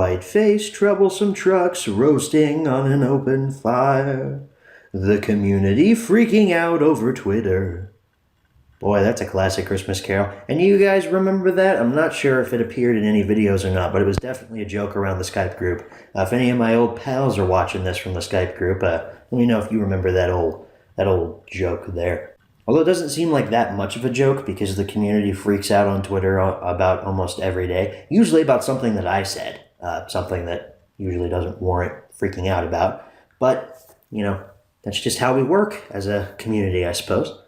white-faced, troublesome trucks roasting on an open fire. The community freaking out over Twitter. Boy, that's a classic Christmas carol. And you guys remember that? I'm not sure if it appeared in any videos or not, but it was definitely a joke around the Skype group. If any of my old pals are watching this from the Skype group, let me know if you remember that old joke there. Although it doesn't seem like that much of a joke because the community freaks out on Twitter about almost every day. Usually about something that I said. Something that usually doesn't warrant freaking out about. But, that's just how we work as a community, I suppose.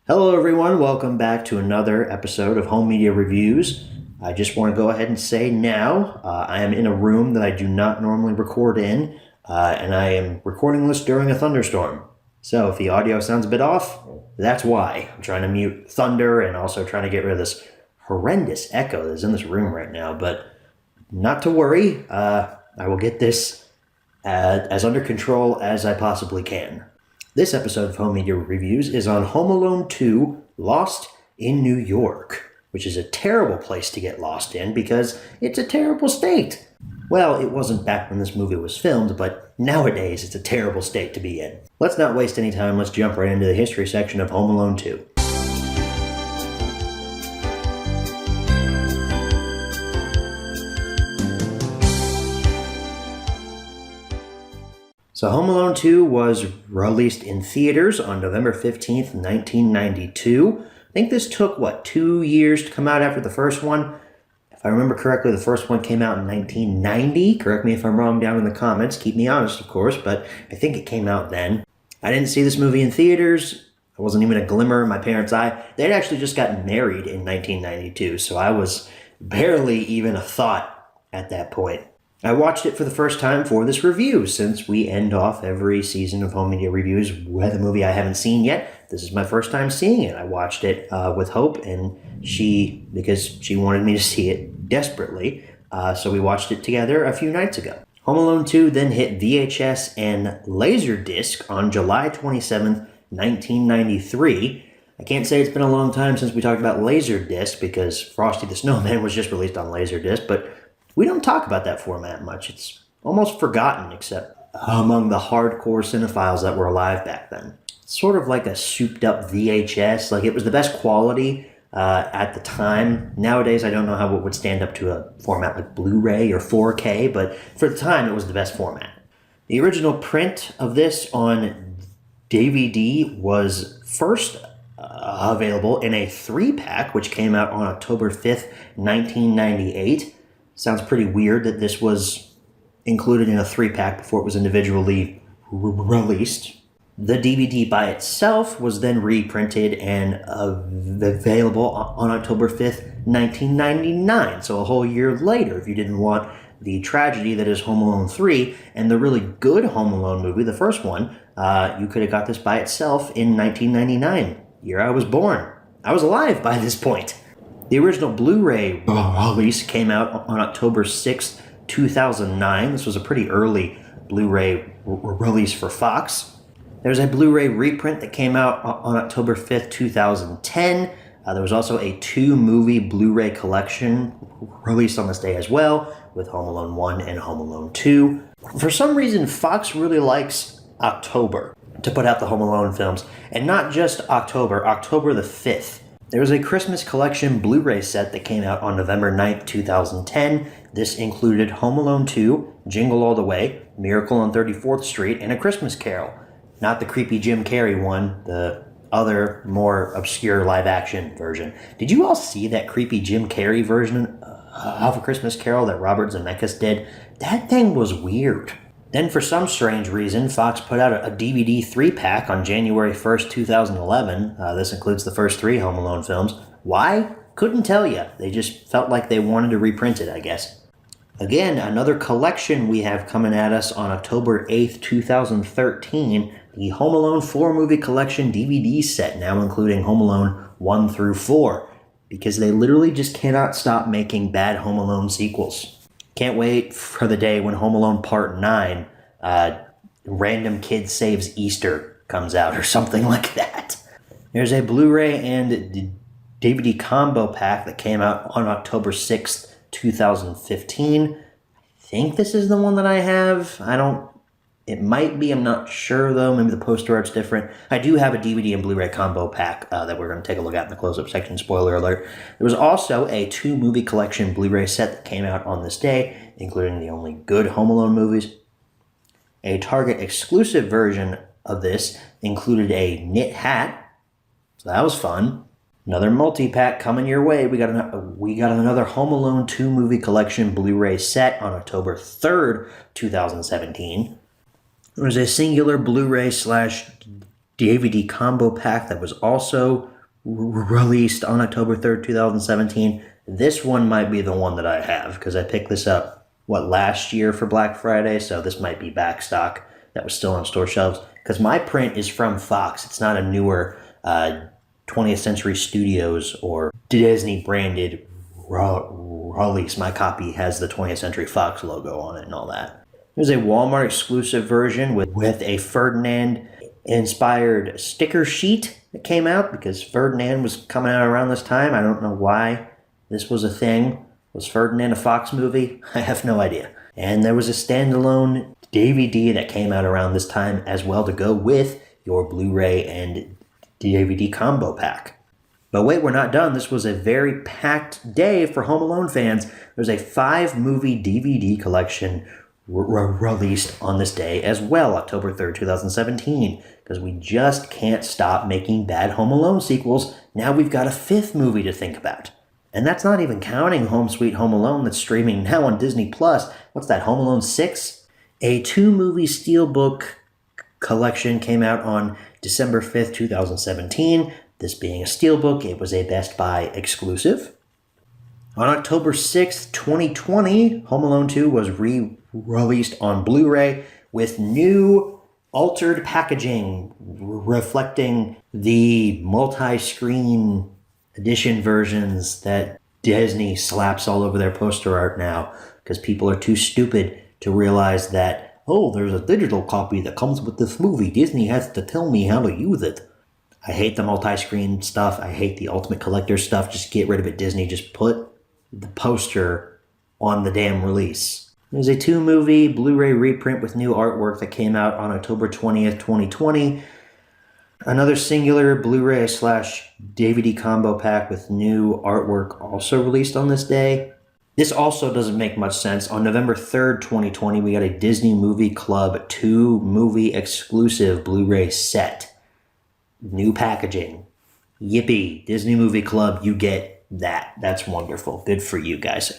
Hello everyone, welcome back to another episode of Home Media Reviews. I just want to go ahead and say now, I am in a room that I do not normally record in, and I am recording this during a thunderstorm. So if the audio sounds a bit off, that's why. I'm trying to mute thunder and also trying to get rid of this horrendous echo that's in this room right now, but not to worry, I will get this as under control as I possibly can. This episode of Home Media Reviews is on Home Alone 2, Lost in New York, which is a terrible place to get lost in because it's a terrible state. Well, it wasn't back when this movie was filmed, but nowadays it's a terrible state to be in. Let's not waste any time, let's jump right into the history section of Home Alone 2. So Home Alone 2 was released in theaters on November 15th, 1992. I think this took, 2 years to come out after the first one? If I remember correctly, the first one came out in 1990. Correct me if I'm wrong down in the comments. Keep me honest, of course, but I think it came out then. I didn't see this movie in theaters. I wasn't even a glimmer in my parents' eye. They'd actually just gotten married in 1992, so I was barely even a thought at that point. I watched it for the first time for this review, since we end off every season of Home Media Reviews with a movie I haven't seen yet. This is my first time seeing it. I watched it with Hope, and because she wanted me to see it desperately, so we watched it together a few nights ago. Home Alone 2 then hit VHS and Laserdisc on July 27th, 1993. I can't say it's been a long time since we talked about Laserdisc, because Frosty the Snowman was just released on Laserdisc, but we don't talk about that format much. It's almost forgotten, except among the hardcore cinephiles that were alive back then. It's sort of like a souped-up VHS. Like, it was the best quality at the time. Nowadays, I don't know how it would stand up to a format like Blu-ray or 4K, but for the time, it was the best format. The original print of this on DVD was first available in a 3-pack, which came out on October 5th, 1998. Sounds pretty weird that this was included in a 3-pack before it was individually released. The DVD by itself was then reprinted and available on October 5th, 1999. So a whole year later, if you didn't want the tragedy that is Home Alone 3 and the really good Home Alone movie, the first one, you could have got this by itself in 1999, year I was born. I was alive by this point. The original Blu-ray release came out on October 6th, 2009. This was a pretty early Blu-ray release for Fox. There's a Blu-ray reprint that came out on October 5th, 2010. There was also a 2-movie Blu-ray collection released on this day as well, with Home Alone 1 and Home Alone 2. For some reason, Fox really likes October to put out the Home Alone films, and not just October the 5th. There was a Christmas collection Blu-ray set that came out on November 9th, 2010. This included Home Alone 2, Jingle All the Way, Miracle on 34th Street, and A Christmas Carol. Not the creepy Jim Carrey one, the other, more obscure live-action version. Did you all see that creepy Jim Carrey version of A Christmas Carol that Robert Zemeckis did? That thing was weird. Then, for some strange reason, Fox put out a DVD 3-pack on January 1st, 2011. This includes the first 3 Home Alone films. Why? Couldn't tell you. They just felt like they wanted to reprint it, I guess. Again, another collection we have coming at us on October 8th, 2013, the Home Alone 4 movie collection DVD set, now including Home Alone 1 through 4, because they literally just cannot stop making bad Home Alone sequels. Can't wait for the day when Home Alone Part 9, Random Kid Saves Easter, comes out or something like that. There's a Blu-ray and DVD combo pack that came out on October 6th, 2015. I think this is the one that I have. It might be, I'm not sure though. Maybe the poster art's different. I do have a DVD and Blu-ray combo pack that we're going to take a look at in the close-up section. Spoiler alert. There was also a 2-movie collection Blu-ray set that came out on this day, including the only good Home Alone movies. A Target exclusive version of this included a knit hat, so that was fun. Another multi-pack coming your way. We got another Home Alone 2-movie collection Blu-ray set on October 3rd, 2017. There was a singular Blu-ray / DVD combo pack that was also released on October 3rd, 2017. This one might be the one that I have because I picked this up, last year for Black Friday, so this might be back stock that was still on store shelves. Because my print is from Fox. It's not a newer 20th Century Studios or Disney branded release. My copy has the 20th Century Fox logo on it and all that. There's a Walmart exclusive version with a Ferdinand inspired sticker sheet that came out because Ferdinand was coming out around this time. I don't know why this was a thing. Was Ferdinand a Fox movie? I have no idea. And there was a standalone DVD that came out around this time as well to go with your Blu-ray and DVD combo pack. But wait, we're not done. This was a very packed day for Home Alone fans. There's a 5-movie DVD collection released on this day as well, October 3rd, 2017, because we just can't stop making bad Home Alone sequels. Now we've got a 5th movie to think about. And that's not even counting Home Sweet Home Alone that's streaming now on Disney+. What's that, Home Alone 6? A 2-movie steelbook collection came out on December 5th, 2017. This being a steelbook, it was a Best Buy exclusive. On October 6th, 2020, Home Alone 2 was re-released on Blu-ray with new altered packaging reflecting the multi-screen edition versions that Disney slaps all over their poster art now because people are too stupid to realize that, oh, there's a digital copy that comes with this movie. Disney has to tell me how to use it. I hate the multi-screen stuff. I hate the Ultimate Collector stuff. Just get rid of it, Disney. Just put the poster on the damn release. There's a 2-movie Blu-ray reprint with new artwork that came out on October 20th, 2020. Another singular Blu-ray / DVD combo pack with new artwork also released on this day. This also doesn't make much sense. On November 3rd, 2020, we got a Disney Movie Club 2-movie exclusive Blu-ray set. New packaging. Yippee. Disney Movie Club, you get that. That's wonderful. Good for you guys.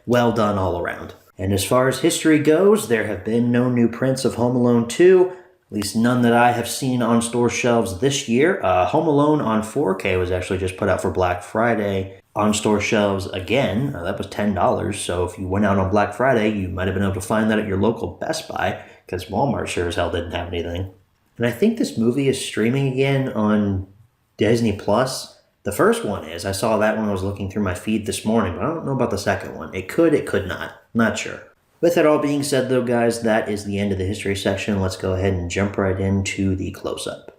Well done all around. And as far as history goes, there have been no new prints of Home Alone 2. At least none that I have seen on store shelves this year. Home Alone on 4K was actually just put out for Black Friday on store shelves again. That was $10. So if you went out on Black Friday, you might have been able to find that at your local Best Buy because Walmart sure as hell didn't have anything. And I think this movie is streaming again on Disney+. The first one is. I saw that when I was looking through my feed this morning, but I don't know about the second one. It could not. Not sure. With that all being said, though, guys, that is the end of the history section. Let's go ahead and jump right into the close-up.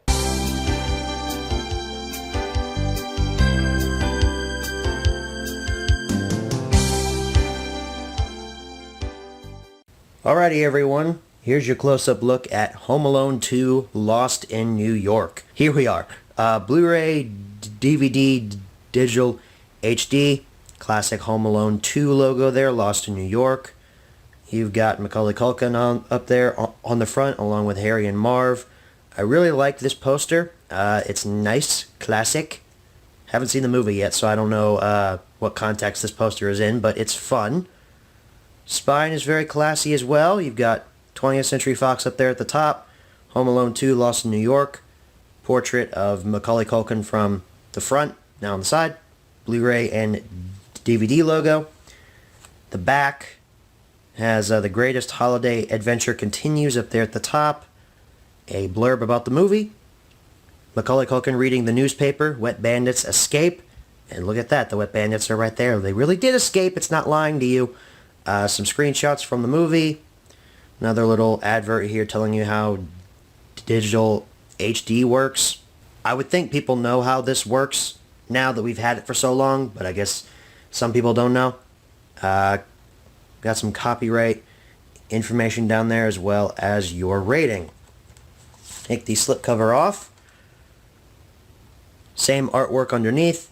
Alrighty, everyone. Here's your close-up look at Home Alone 2 Lost in New York. Here we are. Blu-ray, DVD, digital, HD. Classic Home Alone 2 logo there, Lost in New York. You've got Macaulay Culkin up there on the front, along with Harry and Marv. I really like this poster. It's nice, classic. Haven't seen the movie yet, so I don't know what context this poster is in, but it's fun. Spine is very classy as well. You've got 20th Century Fox up there at the top. Home Alone 2, Lost in New York. Portrait of Macaulay Culkin from the front, now on the side. Blu-ray and DVD logo. The back has The Greatest Holiday Adventure Continues up there at the top. A blurb about the movie. Macaulay Culkin reading the newspaper. Wet Bandits escape. And look at that, the Wet Bandits are right there. They really did escape, it's not lying to you. Some screenshots from the movie. Another little advert here telling you how digital HD works. I would think people know how this works now that we've had it for so long, but I guess some people don't know. Got some copyright information down there as well as your rating. Take the slipcover off. Same artwork underneath.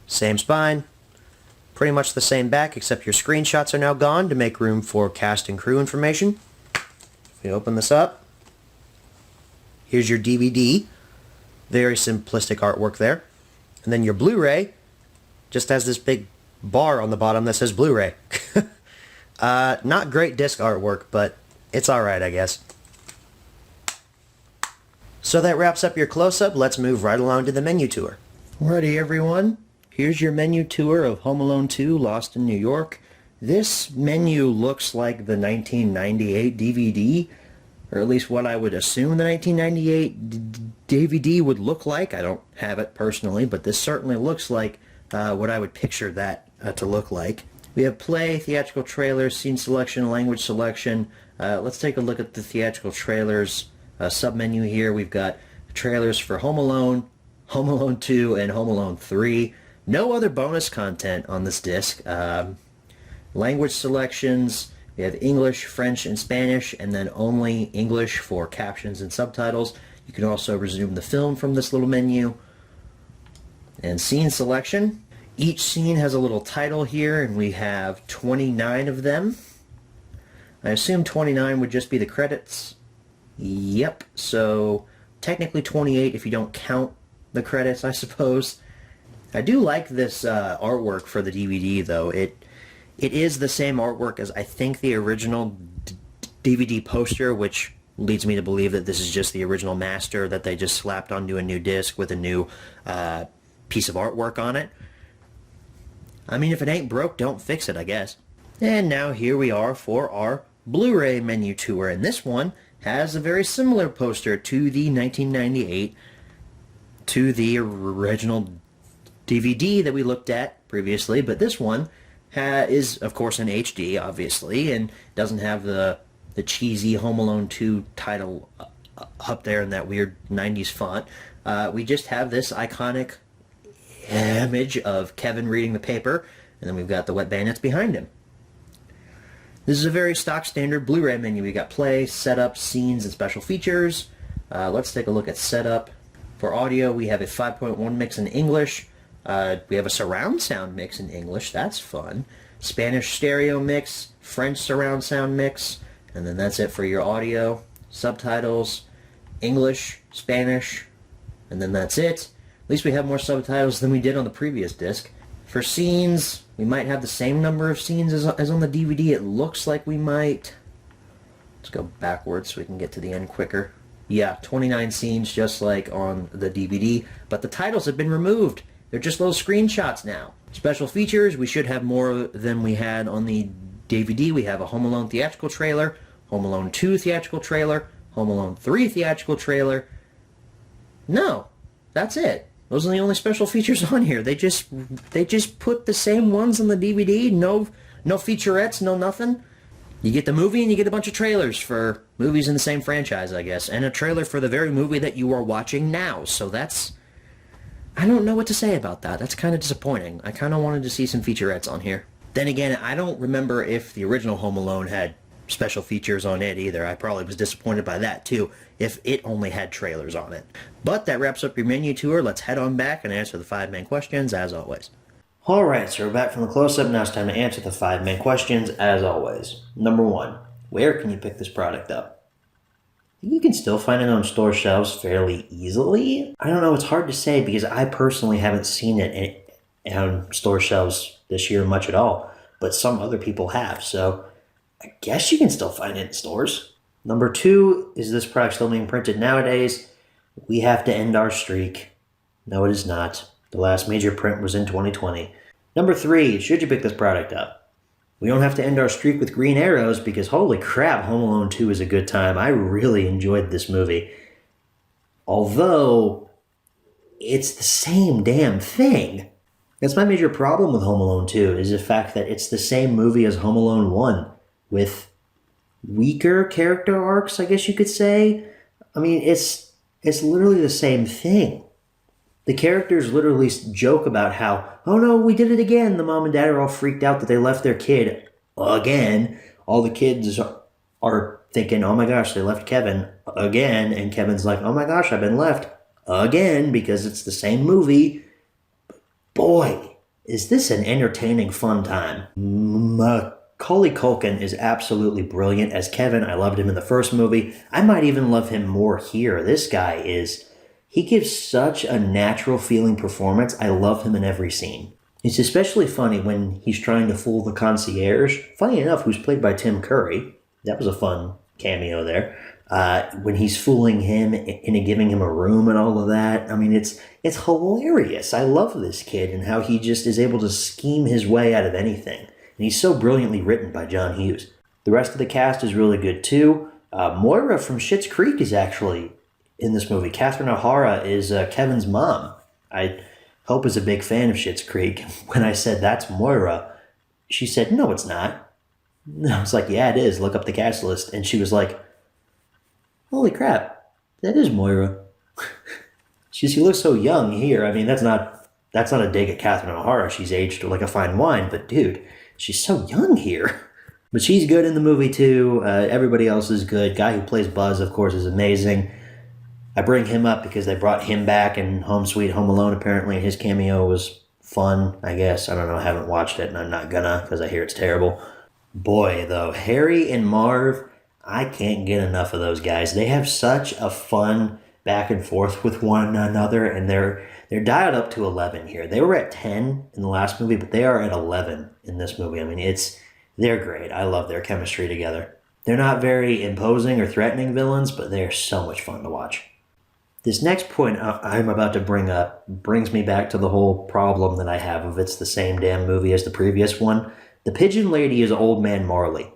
Same spine. Pretty much the same back, except your screenshots are now gone to make room for cast and crew information. If we open this up, here's your DVD. Very simplistic artwork there. And then your Blu-ray just has this big bar on the bottom that says Blu-ray. Not great disc artwork, but it's alright, I guess. So that wraps up your close-up. Let's move right along to the menu tour. Alrighty, everyone. Here's your menu tour of Home Alone 2 Lost in New York. This menu looks like the 1998 DVD, or at least what I would assume the 1998 DVD would look like. I don't have it personally, but this certainly looks like what I would picture that to look like. We have play, theatrical trailers, scene selection, language selection. Let's take a look at the theatrical trailers submenu here. We've got trailers for Home Alone, Home Alone 2, and Home Alone 3. No other bonus content on this disc. Language selections, we have English, French, and Spanish, and then only English for captions and subtitles. You can also resume the film from this little menu. And scene selection. Each scene has a little title here, and we have 29 of them. I assume 29 would just be the credits. Yep, so technically 28 if you don't count the credits, I suppose. I do like this artwork for the DVD, though. It is the same artwork as I think the original DVD poster, which leads me to believe that this is just the original master that they just slapped onto a new disc with a new piece of artwork on it. I mean, if it ain't broke, don't fix it, I guess. And now here we are for our Blu-ray menu tour, and this one has a very similar poster to the 1998, to the original DVD that we looked at previously, but this one is, of course, in HD, obviously, and doesn't have the cheesy Home Alone 2 title up there in that weird 90s font. We just have this iconic image of Kevin reading the paper, and then we've got the wet bandits behind him. This is a very stock standard Blu-ray menu. We got play, setup, scenes, and special features. Let's take a look at setup. For audio, we have a 5.1 mix in English. We have a surround sound mix in English. That's fun. Spanish stereo mix, French surround sound mix, and then that's it for your audio. Subtitles, English, Spanish, and then that's it. At least we have more subtitles than we did on the previous disc. For scenes, we might have the same number of scenes as on the DVD. It looks like we might. Let's go backwards so we can get to the end quicker. Yeah, 29 scenes just like on the DVD, but the titles have been removed. They're just little screenshots now. Special features, we should have more than we had on the DVD. We have a Home Alone theatrical trailer, Home Alone 2 theatrical trailer, Home Alone 3 theatrical trailer. No, that's it. Those are the only special features on here. They just put the same ones on the DVD. No featurettes, no nothing. You get the movie and you get a bunch of trailers for movies in the same franchise, I guess, and a trailer for the very movie that you are watching now. So that's, I don't know what to say about that. That's kind of disappointing. I kind of wanted to see some featurettes on here. Then again, I don't remember if the original Home Alone had special features on it either. I probably was disappointed by that too, if it only had trailers on it. But that wraps up your menu tour. Let's head on back and answer the 5 main questions as always. Alright, so we're back from the close-up. Now it's time to answer the 5 main questions as always. Number 1, where can you pick this product up? You can still find it on store shelves fairly easily. I don't know, it's hard to say because I personally haven't seen it on store shelves this year much at all, but some other people have, so I guess you can still find it in stores. Number 2, is this product still being printed nowadays? We have to end our streak. No, it is not. The last major print was in 2020. Number 3, should you pick this product up? We don't have to end our streak with green arrows because holy crap, Home Alone 2 is a good time. I really enjoyed this movie. Although, it's the same damn thing. That's my major problem with Home Alone 2, is the fact that it's the same movie as Home Alone 1, with weaker character arcs, I guess you could say. I mean, it's literally the same thing. The characters literally joke about how, oh no, we did it again. The mom and dad are all freaked out that they left their kid again. all the kids are thinking, oh my gosh, they left Kevin again. And Kevin's like, oh my gosh, I've been left again, because it's the same movie. Boy, is this an entertaining, fun time. Macaulay Culkin is absolutely brilliant as Kevin. I loved him in the first movie. I might even love him more here. This guy he gives such a natural feeling performance. I love him in every scene. It's especially funny when he's trying to fool the concierge. Funny enough, who's played by Tim Curry. That was a fun cameo there. When he's fooling him into giving him a room and all of that. I mean, it's hilarious. I love this kid and how he just is able to scheme his way out of anything. And he's so brilliantly written by John Hughes. The rest of the cast is really good too. Moira from Schitt's Creek is actually in this movie. Catherine O'Hara is Kevin's mom. I Hope is a big fan of Schitt's Creek. When I said that's Moira, she said, no, it's not. And I was like, yeah, it is. Look up the cast list. And she was like, holy crap, that is Moira. She looks so young here. I mean, that's not a dig at Catherine O'Hara. She's aged like a fine wine, but dude, she's so young here. But she's good in the movie too. Everybody else is good. Guy who plays Buzz, of course, is amazing. I bring him up because they brought him back in Home Sweet Home Alone, apparently, and his cameo was fun, I guess. I don't know, I haven't watched it, and I'm not gonna, because I hear it's terrible. Boy, though, Harry and Marv, I can't get enough of those guys. They have such a fun back and forth with one another, and they're dialed up to 11 here. They were at 10 in the last movie, but they are at 11 in this movie. I mean, they're great. I love their chemistry together. They're not very imposing or threatening villains, but they're so much fun to watch. This next point I'm about to bring up brings me back to the whole problem that I have of it's the same damn movie as the previous one. The Pigeon Lady is Old Man Marley.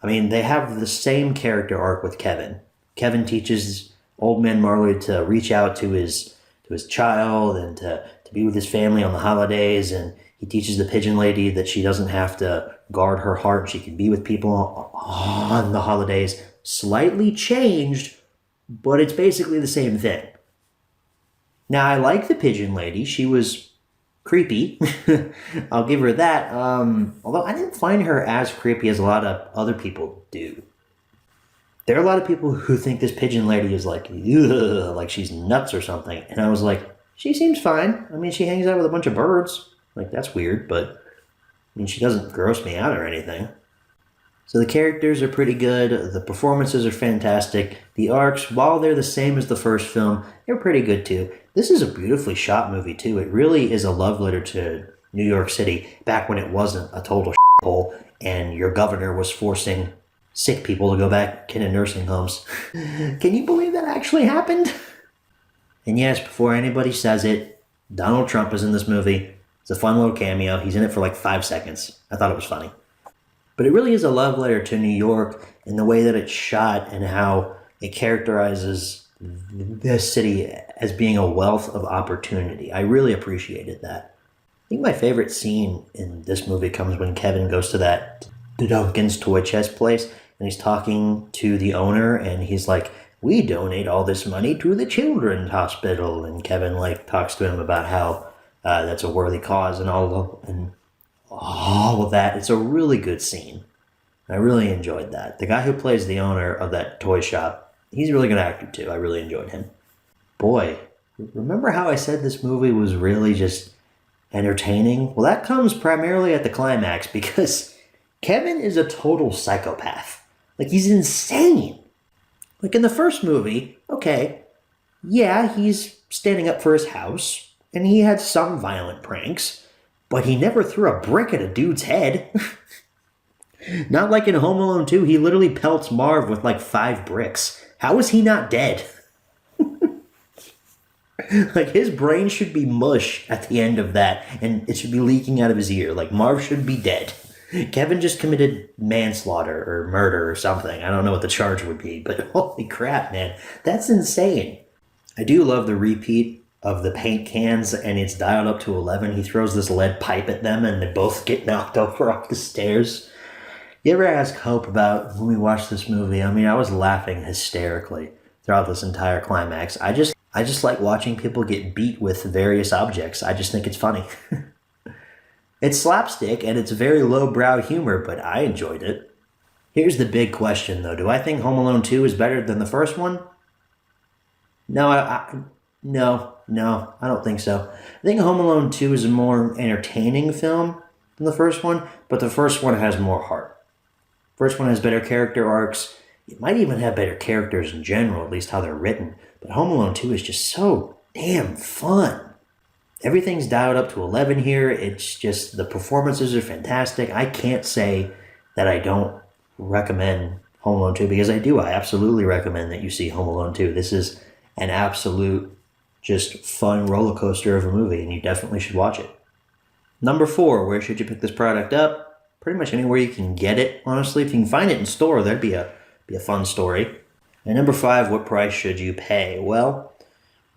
I mean, they have the same character arc with Kevin. Kevin teaches Old Man Marley to reach out to his child and to be with his family on the holidays, and he teaches the Pigeon Lady that she doesn't have to guard her heart. She can be with people on the holidays. Slightly changed, but it's basically the same thing. Now, I like the Pigeon Lady. She was creepy. I'll give her that. Although I didn't find her as creepy as a lot of other people do. There are a lot of people who think this Pigeon Lady is like, ugh, like she's nuts or something. And I was like, she seems fine. I mean, she hangs out with a bunch of birds. Like, that's weird, but I mean, she doesn't gross me out or anything. So the characters are pretty good. The performances are fantastic. The arcs, while they're the same as the first film, they're pretty good too. This is a beautifully shot movie too. It really is a love letter to New York City back when it wasn't a total hole and your governor was forcing sick people to go back into nursing homes. Can you believe that actually happened? And yes, before anybody says it, Donald Trump is in this movie. It's a fun little cameo. He's in it for like 5 seconds. I thought it was funny. But it really is a love letter to New York in the way that it's shot and how it characterizes this city as being a wealth of opportunity. I really appreciated that. I think my favorite scene in this movie comes when Kevin goes to that Duncan's toy chest place and he's talking to the owner and he's like, we donate all this money to the children's hospital. And Kevin talks to him about how that's a worthy cause and all of that. It's a really good scene. I really enjoyed that. The guy who plays the owner of that toy shop, he's a really good actor too. I really enjoyed him. Boy, remember how I said this movie was really just entertaining? Well, that comes primarily at the climax because Kevin is a total psychopath. He's insane. In the first movie, okay, yeah, he's standing up for his house and he had some violent pranks, but he never threw a brick at a dude's head. Not like in Home Alone 2, he literally pelts Marv with 5 bricks. How is he not dead? His brain should be mush at the end of that, and it should be leaking out of his ear. Marv should be dead. Kevin just committed manslaughter or murder or something. I don't know what the charge would be, but holy crap, man. That's insane. I do love the repeat of the paint cans, and it's dialed up to 11. He throws this lead pipe at them, and they both get knocked over off the stairs. You ever ask Hope about when we watched this movie? I mean, I was laughing hysterically throughout this entire climax. I just like watching people get beat with various objects. I just think it's funny. It's slapstick, and it's very lowbrow humor, but I enjoyed it. Here's the big question, though. Do I think Home Alone 2 is better than the first one? No, no, I don't think so. I think Home Alone 2 is a more entertaining film than the first one, but the first one has more heart. First one has better character arcs. It might even have better characters in general, at least how they're written. But Home Alone 2 is just so damn fun. Everything's dialed up to 11 here. It's just the performances are fantastic. I can't say that I don't recommend Home Alone 2 because I do. I absolutely recommend that you see Home Alone 2. This is an absolute just fun roller coaster of a movie, and you definitely should watch it. Number 4, where should you pick this product up? Pretty much anywhere you can get it, honestly. If you can find it in store, that'd be a fun story. And number 5, what price should you pay? Well,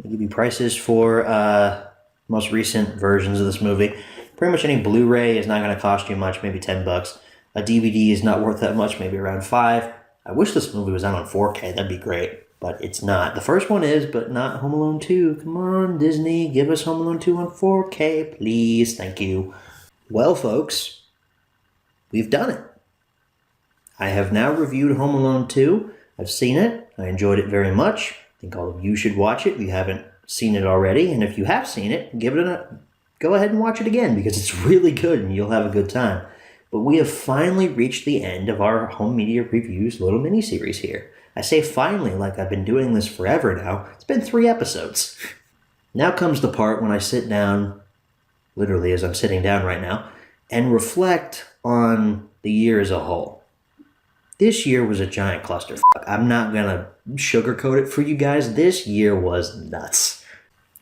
I'll give you prices for most recent versions of this movie. Pretty much any Blu-ray is not going to cost you much, maybe $10. A DVD is not worth that much, maybe around $5. I wish this movie was out on 4K, that'd be great, but it's not. The first one is, but not Home Alone 2. Come on, Disney, give us Home Alone 2 on 4K, please, thank you. Well, folks, we've done it. I have now reviewed Home Alone 2. I've seen it. I enjoyed it very much. I think all of you should watch it if you haven't seen it already. And if you have seen it, go ahead and watch it again because it's really good and you'll have a good time. But we have finally reached the end of our Home Media Reviews little mini-series here. I say finally like I've been doing this forever now. It's been 3 episodes. Now comes the part when I sit down, literally as I'm sitting down right now, and reflect on the year as a whole. This year was a giant clusterfuck. I'm not gonna sugarcoat it for you guys. This year was nuts.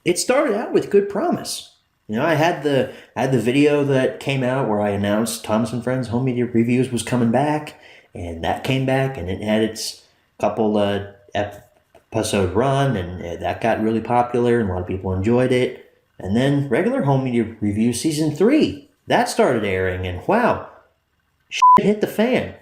It started out with good promise. You know, I had the video that came out where I announced Thomas and Friends Home Media Reviews was coming back, and that came back, and it had its couple episode run, and that got really popular, and a lot of people enjoyed it. And then regular Home Media Review Season 3, that started airing, and wow, shit hit the fan.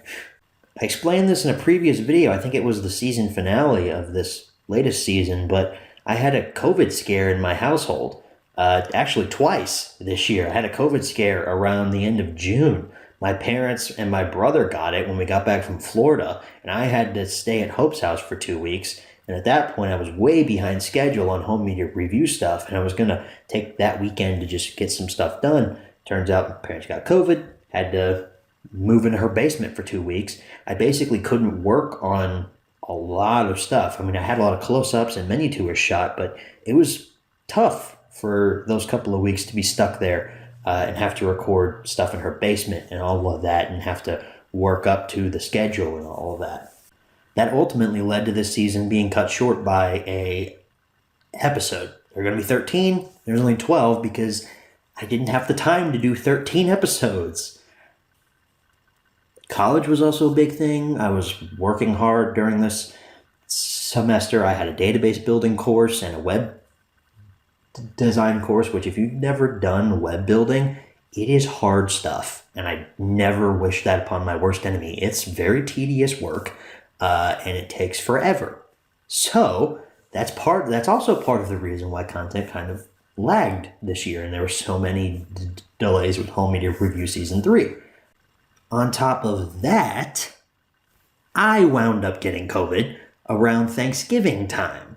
I explained this in a previous video. I think it was the season finale of this latest season, but I had a COVID scare in my household. Actually twice this year. I had a COVID scare around the end of June. My parents and my brother got it when we got back from Florida, and I had to stay at Hope's house for 2 weeks. And at that point, I was way behind schedule on Home Media Review stuff, and I was going to take that weekend to just get some stuff done. Turns out my parents got COVID, had to move into her basement for 2 weeks. I basically couldn't work on a lot of stuff. I mean, I had a lot of close-ups and menu tours shot, but it was tough for those couple of weeks to be stuck there and have to record stuff in her basement and all of that and have to work up to the schedule and all of that. That ultimately led to this season being cut short by a episode. There are going to be 13. There's only 12 because I didn't have the time to do 13 episodes. College was also a big thing. I was working hard during this semester. I had a database building course and a web design course, which if you've never done web building, it is hard stuff. And I never wish that upon my worst enemy. It's very tedious work and it takes forever. So that's also part of the reason why content kind of lagged this year. And there were so many delays with Home Media Review Season 3. On top of that, I wound up getting COVID around Thanksgiving time.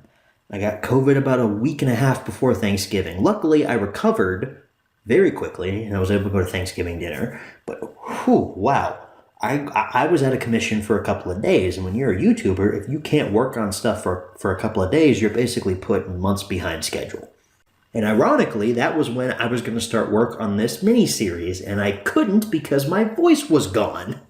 I got COVID about a week and a half before Thanksgiving. Luckily, I recovered very quickly, and I was able to go to Thanksgiving dinner. But, whew, wow. I was out of commission for a couple of days, and when you're a YouTuber, if you can't work on stuff for a couple of days, you're basically put months behind schedule. And ironically, that was when I was going to start work on this mini-series, and I couldn't because my voice was gone.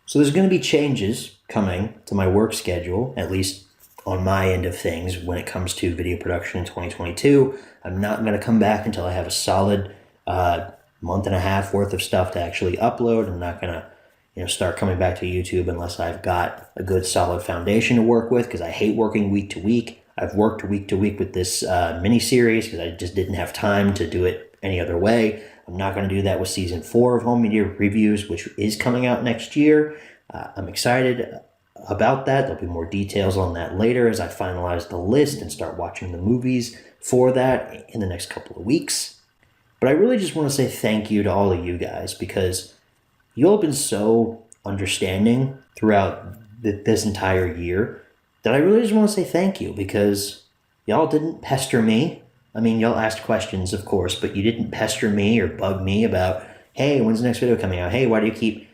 So there's going to be changes coming to my work schedule, at least on my end of things when it comes to video production in 2022. I'm not going to come back until I have a solid month and a half worth of stuff to actually upload. I'm not going to start coming back to YouTube unless I've got a good solid foundation to work with because I hate working week to week. I've worked week to week with this mini-series because I just didn't have time to do it any other way. I'm not going to do that with Season 4 of Home Media Reviews, which is coming out next year. I'm excited about that. There'll be more details on that later as I finalize the list and start watching the movies for that in the next couple of weeks. But I really just want to say thank you to all of you guys because you all have been so understanding throughout this entire year that I really just want to say thank you, because y'all didn't pester me. I mean, y'all asked questions, of course, but you didn't pester me or bug me about, hey, when's the next video coming out? Hey, why do you keep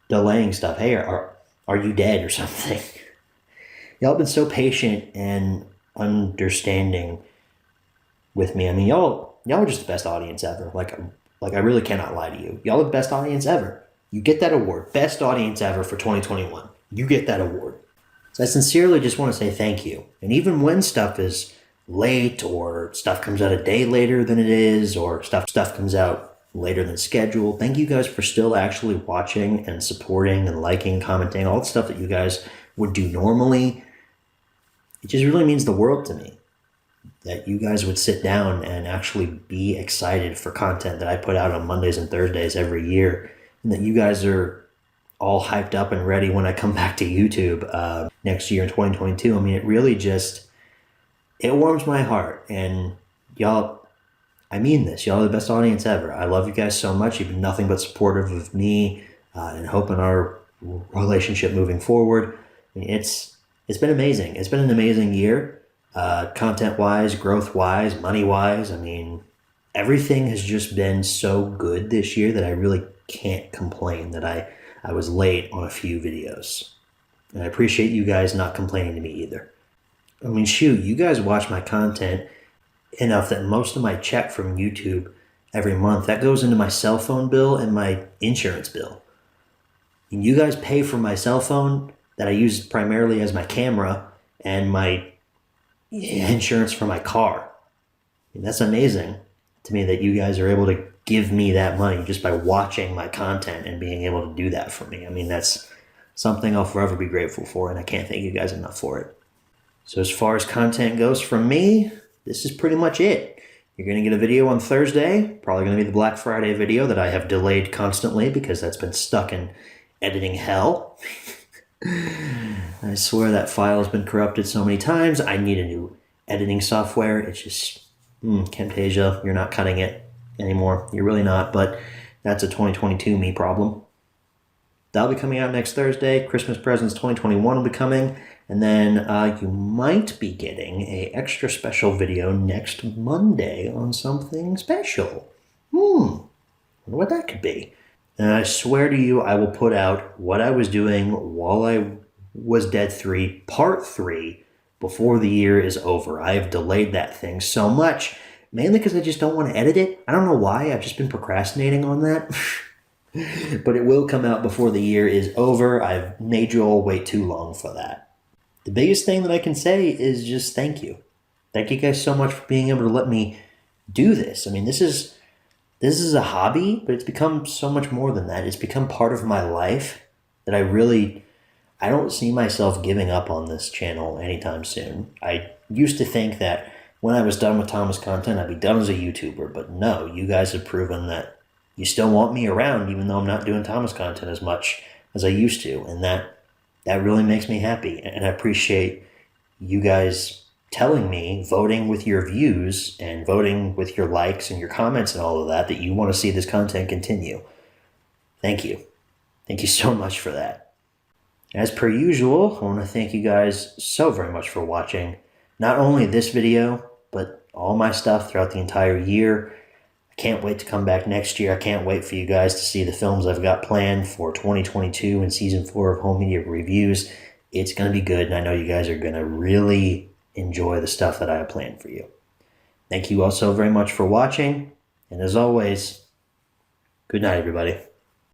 delaying stuff? Hey, are you dead or something? Y'all have been so patient and understanding with me. I mean, y'all are just the best audience ever. Like I really cannot lie to you. Y'all are the best audience ever. You get that award. Best audience ever for 2021. You get that award. So I sincerely just want to say thank you. And even when stuff is late, or stuff comes out a day later than it is, or stuff comes out later than scheduled, thank you guys for still actually watching and supporting and liking, commenting, all the stuff that you guys would do normally. It just really means the world to me that you guys would sit down and actually be excited for content that I put out on Mondays and Thursdays every year, and that you guys are all hyped up and ready when I come back to YouTube next year in 2022. I mean, it really just, it warms my heart. And y'all, I mean this, y'all are the best audience ever. I love you guys so much. You've been nothing but supportive of me and hope in our relationship moving forward. I mean, it's been amazing. It's been an amazing year, content-wise, growth-wise, money-wise. I mean, everything has just been so good this year that I really can't complain that I was late on a few videos. And I appreciate you guys not complaining to me either. I mean, shoot, you guys watch my content enough that most of my check from YouTube every month, that goes into my cell phone bill and my insurance bill. And you guys pay for my cell phone that I use primarily as my camera, and my insurance for my car. And that's amazing to me that you guys are able to give me that money just by watching my content and being able to do that for me. I mean, that's something I'll forever be grateful for, and I can't thank you guys enough for it. So as far as content goes from me, this is pretty much it. You're going to get a video on Thursday, probably going to be the Black Friday video that I have delayed constantly because that's been stuck in editing hell. I swear that file has been corrupted so many times. I need a new editing software. It's just, Camtasia, you're not cutting it anymore. You're really not, but that's a 2022 me problem. That'll be coming out next Thursday. Christmas presents 2021 will be coming. And then you might be getting a extra special video next Monday on something special. Wonder what that could be. And I swear to you, I will put out what I was doing while I was dead 3, part 3, before the year is over. I have delayed that thing so much, mainly because I just don't want to edit it. I don't know why. I've just been procrastinating on that. But it will come out before the year is over. I've made you all wait too long for that. The biggest thing that I can say is just thank you. Thank you guys so much for being able to let me do this. I mean, this is a hobby, but it's become so much more than that. It's become part of my life that I don't see myself giving up on this channel anytime soon. I used to think that when I was done with Thomas content, I'd be done as a YouTuber, but no, you guys have proven that you still want me around, even though I'm not doing Thomas content as much as I used to, and that really makes me happy. And I appreciate you guys telling me, voting with your views and voting with your likes and your comments and all of that you want to see this content continue. Thank you. Thank you so much for that. As per usual, I want to thank you guys so very much for watching not only this video, but all my stuff throughout the entire year. I can't wait to come back next year. I can't wait for you guys to see the films I've got planned for 2022 and season 4 of Home Media Reviews. It's going to be good, and I know you guys are going to really enjoy the stuff that I have planned for you. Thank you all so very much for watching, and as always, good night, everybody.